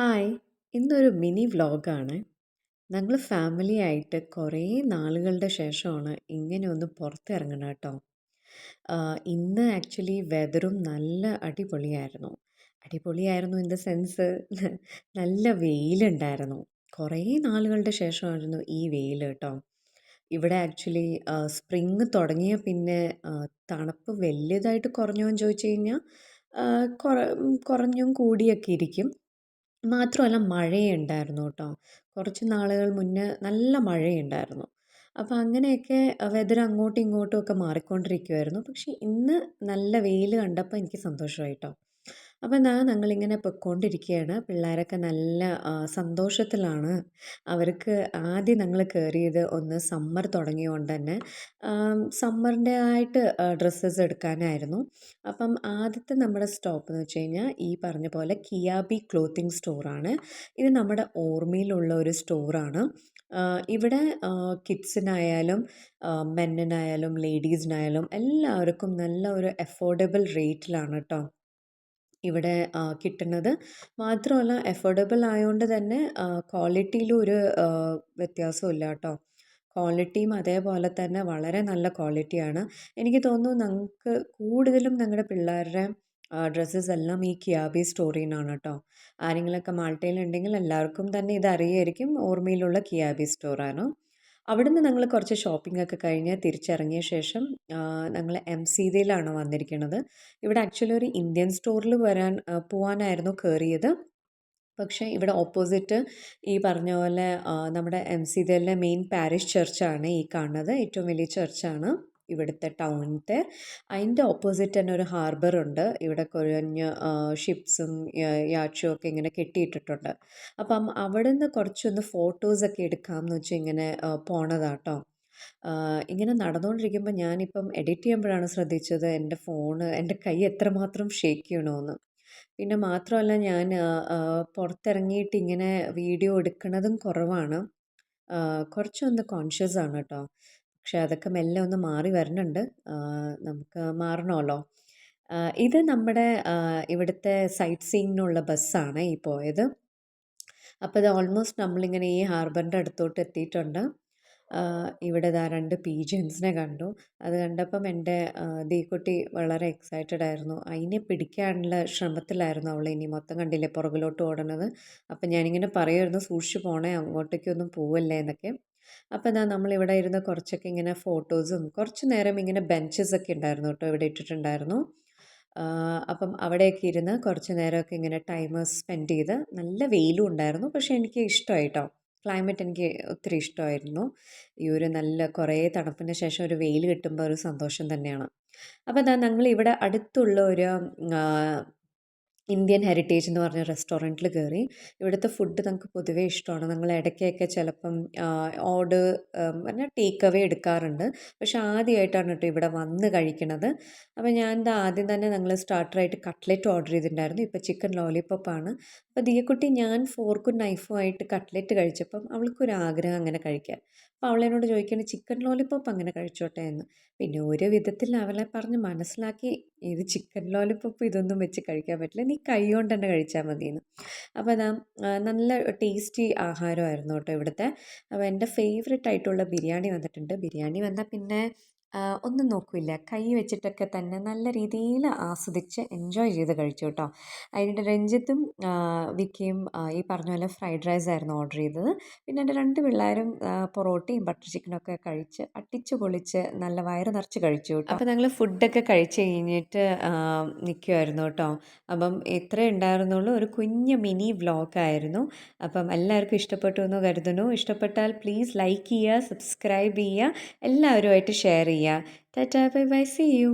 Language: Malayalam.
ഹായ്! ഇന്നൊരു മിനി വ്ലോഗാണ്. ഞങ്ങൾ ഫാമിലിയായിട്ട് കുറേ നാളുകളുടെ ശേഷമാണ് ഇങ്ങനെ ഒന്ന് പുറത്തിറങ്ങുന്നത് കേട്ടോ. ഇന്ന് ആക്ച്വലി വെതറും നല്ല അടിപൊളിയായിരുന്നു. അടിപൊളിയായിരുന്നു ഇൻ ദ സെൻസ് നല്ല വെയിലുണ്ടായിരുന്നു. കുറേ നാളുകളുടെ ശേഷമായിരുന്നു ഈ വെയിൽ കേട്ടോ. ഇവിടെ ആക്ച്വലി സ്പ്രിങ് തുടങ്ങിയ പിന്നെ തണുപ്പ് വലിയതായിട്ട് കുറഞ്ഞോന്ന് ചോദിച്ചു കഴിഞ്ഞാൽ കുറഞ്ഞും കൂടിയൊക്കെ ഇരിക്കും. മാത്രമല്ല മഴയുണ്ടായിരുന്നു കേട്ടോ. കുറച്ച് നാളുകൾ മുന്നേ നല്ല മഴയുണ്ടായിരുന്നു. അപ്പോൾ അങ്ങനെയൊക്കെ വെതർ അങ്ങോട്ടും ഇങ്ങോട്ടും ഒക്കെ മാറിക്കൊണ്ടിരിക്കുവായിരുന്നു. പക്ഷേ ഇന്ന് നല്ല വെയിൽ കണ്ടപ്പോൾ എനിക്ക് സന്തോഷമായി ട്ടോ. അപ്പോൾ ഞങ്ങളിങ്ങനെ പൊയ്ക്കൊണ്ടിരിക്കുകയാണ്. പിള്ളേരൊക്കെ നല്ല സന്തോഷത്തിലാണ്. അവർക്ക് ആദ്യം ഞങ്ങൾ കയറിയത് ഒന്ന് സമ്മർ തുടങ്ങിയതുകൊണ്ട് തന്നെ സമ്മറിൻ്റെതായിട്ട് ഡ്രസ്സസ് എടുക്കാനായിരുന്നു. അപ്പം ആദ്യത്തെ നമ്മുടെ സ്റ്റോപ്പ് എന്ന് വെച്ച് കഴിഞ്ഞാൽ ഈ പറഞ്ഞ പോലെ കിയാബി ക്ലോത്തിങ് സ്റ്റോറാണ്. ഇത് നമ്മുടെ ഓർമ്മയിലുള്ള ഒരു സ്റ്റോറാണ്. ഇവിടെ കിഡ്സിനായാലും മെന്നിനായാലും ലേഡീസിനായാലും എല്ലാവർക്കും നല്ല ഒരു അഫോർഡബിൾ റേറ്റിലാണ് കേട്ടോ ഇവിടെ കിട്ടുന്നത്. മാത്രമല്ല അഫോർഡബിൾ ആയതുകൊണ്ട് തന്നെ ക്വാളിറ്റിയിലും ഒരു വ്യത്യാസവും ഇല്ല കേട്ടോ. ക്വാളിറ്റിയും അതേപോലെ തന്നെ വളരെ നല്ല ക്വാളിറ്റിയാണ്. എനിക്ക് തോന്നുന്നു ഞങ്ങൾക്ക് കൂടുതലും ഞങ്ങളുടെ പിള്ളേരുടെ ഡ്രസ്സസ് എല്ലാം ഈ കിയാബി സ്റ്റോറിൽ നിന്നാണ് കേട്ടോ. ആരെങ്കിലുമൊക്കെ മാൾട്ടയിലുണ്ടെങ്കിൽ എല്ലാവർക്കും തന്നെ ഇത് അറിയായിരിക്കും. ഓർമ്മയിലുള്ള കിയാബി സ്റ്റോറാണ്. അവിടുന്ന് ഞങ്ങൾ കുറച്ച് ഷോപ്പിംഗ് ഒക്കെ കഴിഞ്ഞ് തിരിച്ചിറങ്ങിയ ശേഷം ഞങ്ങൾ എംസീദയിലാണ് വന്നിരിക്കുന്നത്. ഇവിടെ ആക്ച്വലി ഒരു ഇന്ത്യൻ സ്റ്റോറിൽ പോവാനായിരുന്നു കയറിയത്. പക്ഷേ ഇവിടെ ഓപ്പോസിറ്റ് ഈ പറഞ്ഞ പോലെ നമ്മുടെ എംസീദയിലെ മെയിൻ പാരിഷ് ചർച്ചാണ് ഈ കാണുന്നത്. ഏറ്റവും വലിയ ചർച്ചാണ് ഇവിടുത്തെ ടൗണിലത്തെ. അതിൻ്റെ ഓപ്പോസിറ്റ് തന്നെ ഒരു ഹാർബറുണ്ട്. ഇവിടെ കുഞ്ഞ് ഷിപ്സും യാച്ചും ഒക്കെ ഇങ്ങനെ കെട്ടിയിട്ടിട്ടുണ്ട്. അപ്പം അവിടുന്ന് കുറച്ചൊന്ന് ഫോട്ടോസൊക്കെ എടുക്കാമെന്ന് വെച്ച് ഇങ്ങനെ പോണതാട്ടോ. ഇങ്ങനെ നടന്നുകൊണ്ടിരിക്കുമ്പോൾ ഞാനിപ്പം എഡിറ്റ് ചെയ്യുമ്പോഴാണ് ശ്രദ്ധിച്ചത് എൻ്റെ കൈ എത്രമാത്രം ഷേക്ക് ചെയ്യണമെന്ന്. പിന്നെ മാത്രമല്ല ഞാൻ പുറത്തിറങ്ങിയിട്ട് ഇങ്ങനെ വീഡിയോ എടുക്കുന്നതും കുറവാണ്. കുറച്ചൊന്ന് കോൺഷ്യസ് ആണ് കേട്ടോ. പക്ഷെ അതൊക്കെ മെല്ലെ ഒന്ന് മാറി വരുന്നുണ്ട്. നമുക്ക് മാറണമല്ലോ. ഇത് നമ്മുടെ ഇവിടുത്തെ സൈറ്റ് സീയിങ്ങിനുള്ള ബസ്സാണ് ഈ പോയത്. അപ്പോൾ ഇത് ഓൾമോസ്റ്റ് നമ്മളിങ്ങനെ ഈ ഹാർബറിൻ്റെ അടുത്തോട്ട് എത്തിയിട്ടുണ്ട്. ഇവിടെ ദാ 2 പീജൻസിനെ കണ്ടു. അത് കണ്ടപ്പം എൻ്റെ ദീക്കുട്ടി വളരെ എക്സൈറ്റഡ് ആയിരുന്നു. അതിനെ പിടിക്കാനുള്ള ശ്രമത്തിലായിരുന്നു അവൾ. ഇനി മൊത്തം കണ്ടില്ലേ പുറകിലോട്ട് ഓടണത്. അപ്പം ഞാനിങ്ങനെ പറയുമായിരുന്നു സൂക്ഷിച്ച് പോണേ, അങ്ങോട്ടേക്കൊന്നും പോവല്ലേ എന്നൊക്കെ. അപ്പോൾ നമ്മളിവിടെ ഇരുന്ന് കുറച്ചൊക്കെ ഇങ്ങനെ ഫോട്ടോസും കുറച്ച് നേരം ഇങ്ങനെ ബെഞ്ചസ് ഒക്കെ ഉണ്ടായിരുന്നു കേട്ടോ ഇവിടെ ഇട്ടിട്ടുണ്ടായിരുന്നു. അപ്പം അവിടെയൊക്കെ ഇരുന്ന് കുറച്ച് നേരമൊക്കെ ഇങ്ങനെ ടൈം സ്പെൻഡ് ചെയ്ത് നല്ല വെയിലും ഉണ്ടായിരുന്നു. പക്ഷേ എനിക്ക് ഇഷ്ടമായി ട്ടോ. ക്ലൈമറ്റ് എനിക്ക് ഒത്തിരി ഇഷ്ടമായിരുന്നു. ഈ ഒരു നല്ല കുറേ തണുപ്പിന് ശേഷം ഒരു വെയിൽ കിട്ടുമ്പോൾ ഒരു സന്തോഷം തന്നെയാണ്. അപ്പോൾ ഞങ്ങളിവിടെ അടുത്തുള്ള ഒരു ഇന്ത്യൻ ഹെറിറ്റേജ് എന്ന് പറഞ്ഞ റെസ്റ്റോറൻറ്റിൽ കയറി. ഇവിടുത്തെ ഫുഡ് നമുക്ക് പൊതുവേ ഇഷ്ടമാണ്. ഞങ്ങൾ ഇടയ്ക്കൊക്കെ ചിലപ്പം ഓർഡർ പറഞ്ഞാൽ ടേക്ക് അവേ എടുക്കാറുണ്ട്. പക്ഷെ ആദ്യമായിട്ടാണ് കേട്ടോ ഇവിടെ വന്ന് കഴിക്കണത്. അപ്പോൾ ഞാൻ ആദ്യം തന്നെ ഞങ്ങൾ സ്റ്റാർട്ടറായിട്ട് കട്ട്ലറ്റ് ഓർഡർ ചെയ്തിട്ടുണ്ടായിരുന്നു. ഇപ്പോൾ ചിക്കൻ ലോലിപോപ്പാണ്. അപ്പോൾ ദിയക്കുട്ടി ഞാൻ ഫോർക്കും നൈഫും ആയിട്ട് കട്ട്ലറ്റ് കഴിച്ചപ്പം അവൾക്കൊരാഗ്രഹം അങ്ങനെ കഴിക്കാൻ. അപ്പോൾ അവളെന്നോട് ചോദിക്കുകയാണ് ചിക്കൻ ലോലിപോപ്പ് അങ്ങനെ കഴിച്ചോട്ടെ എന്ന്. പിന്നെ ഒരു വിധത്തിൽ അവളെ പറഞ്ഞ് മനസ്സിലാക്കി ഇത് ചിക്കൻ ലോലിപോപ്പ് ഇതൊന്നും വെച്ച് കഴിക്കാൻ പറ്റില്ല. നീ കൈ കൊണ്ട് തന്നെ കഴിച്ചാൽ മതിയെന്ന്. അപ്പോൾ നല്ല ടേസ്റ്റി ആഹാരമായിരുന്നു കേട്ടോ ഇവിടുത്തെ. അപ്പോൾ എൻ്റെ ഫേവറേറ്റ് ആയിട്ടുള്ള ബിരിയാണി വന്നിട്ടുണ്ട്. ബിരിയാണി വന്നാൽ പിന്നെ ഒന്നും നോക്കില്ല. കൈ വെച്ചിട്ടൊക്കെ തന്നെ നല്ല രീതിയിൽ ആസ്വദിച്ച് എൻജോയ് ചെയ്ത് കഴിച്ചു കേട്ടോ. അതിൻ്റെ രഞ്ജിത്തും വിക്കിയും ഈ പറഞ്ഞ പോലെ ഫ്രൈഡ് റൈസ് ആയിരുന്നു ഓർഡർ ചെയ്തത്. പിന്നെ എൻ്റെ 2 പിള്ളേരും പൊറോട്ടയും ബട്ടർ ചിക്കനൊക്കെ കഴിച്ച് അടിച്ച് പൊളിച്ച് നല്ല വയറ് നിറച്ച് കഴിച്ചു കേട്ടോ. അപ്പോൾ ഞങ്ങൾ ഫുഡൊക്കെ കഴിച്ച് കഴിഞ്ഞിട്ട് നിൽക്കുമായിരുന്നു കേട്ടോ. അപ്പം ഇത്രേ ഉണ്ടായിരുന്നുള്ളൂ. ഒരു കുഞ്ഞ് മിനി വ്ലോഗായിരുന്നു. അപ്പം എല്ലാവർക്കും ഇഷ്ടപ്പെട്ടു എന്ന് കരുതുന്നു. ഇഷ്ടപ്പെട്ടാൽ പ്ലീസ് ലൈക്ക് ചെയ്യുക, സബ്സ്ക്രൈബ് ചെയ്യുക, എല്ലാവരുമായിട്ട് ഷെയർ ചെയ്യുക. Tata bye bye, see U.